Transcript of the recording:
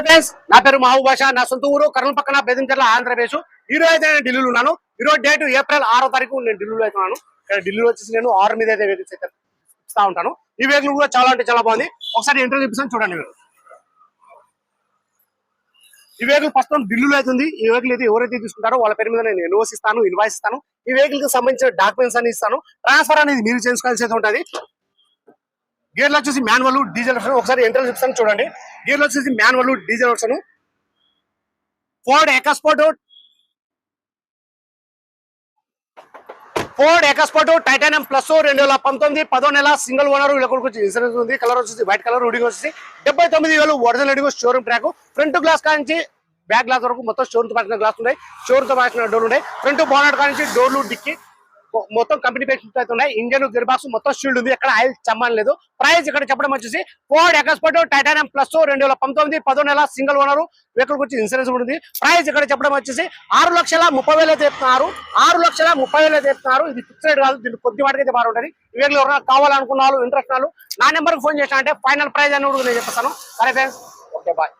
Friends, నా పేరు మహబూబ్ బాషా. నా సొంత ఊరు కర్నూలు పక్కన బెదంచెర్ల, ఆంధ్రప్రదేశ్. ఈ రోజు అయితే నేను ఢిల్లీలో ఉన్నాను. ఈ రోజు డేట్ ఏప్రిల్ 6వ తారీఖు నేను ఢిల్లీలో అయితే ఉన్నాను. ఢిల్లీలో వచ్చేసి నేను 6 మీద అయితే వెహికల్స్ అయితే ఇస్తా ఉంటాను. ఈ వెహికల్ కూడా చాలా అంటే చాలా బాగుంది. ఒకసారి ఇంటర్వ్యూ చూపిస్తాను, చూడండి మీరు. ఈ వెహికల్ ప్రస్తుతం ఢిల్లీలో అవుతుంది. ఈ వెహికల్ అయితే ఎవరైతే తీసుకుంటారో వాళ్ళ పేరు మీద నేను ఎన్ఓసి ఇస్తాను, ఇన్వాయిస్ ఇస్తాను. ఈ వెహికల్ కి సంబంధించిన డాక్యుమెంట్స్ అన్ని ఇస్తాను. ట్రాన్స్ఫర్ అనేది మీరు చేసుకోవాల్సి అయితే ఉంటుంది. గేర్లు వచ్చేసి మాన్యువల్, డీజిల్ వర్షన్. ఒకసారి ఇంటర్వ్యూ చూపిస్తాను, చూడండి. గేర్లు వచ్చేసి manual, diesel version. Ford ఎకస్పోర్ట్ titanium plus 2019 10వ నెల సింగిల్ ఓనర్. వీళ్ళకి ఇన్సూరెన్స్ ఉంది. కలర్ వచ్చేసి వైట్ కలర్. రూడింగ్ వచ్చేసి 79,000 original ready showroom track. Front glass కానించి బ్యాక్ గ్లాస్ వరకు మొత్తం షోరూమ్ తో పాసిన గ్లాస్ ఉన్నాయి. షోరూమ్ తో పాసిన డోర్లు ఉన్నాయి. ఫ్రంట్ బోనట్ కానించి డోర్లు, డిక్కి మొత్తం కంపెనీ పేరు అయితే ఉన్నాయి. ఇంజన్, గేర్ బాక్స్ మొత్తం షీల్డ్ ఉంది. ఎక్కడ ఆయిల్ చమ్మని లేదు. ప్రైస్ ఇక్కడ చెప్పడం వచ్చేసి ఫోర్డ్ ఎకస్పోర్ట్ టైటానియం ప్లస్ 2019 10వ నెల సింగిల్ ఓనర్. వెహికల్ వచ్చి ఇన్సూరెన్స్ ఉంటుంది. ప్రైస్ ఇక్కడ చెప్పడం వచ్చేసి 6,30,000 అయితే చెప్తున్నారు. 6,30,000 అయితే చెప్తున్నారు. ఇది ఫిక్స్ రేట్ కాదు, దీనికి కొద్ది వాటికి అయితే బాగుంటుంది. ఈ వెహికల్ ఎవరైనా కావాలనుకున్నారు, ఇంట్రెస్ట్ వాళ్ళు నా నెంబర్కి ఫోన్ చేసినా అంటే ఫైనల్ ప్రైస్ అని కూడా నేను చెప్తాను. సరే ఫ్రెండ్స్, ఓకే బాయ్.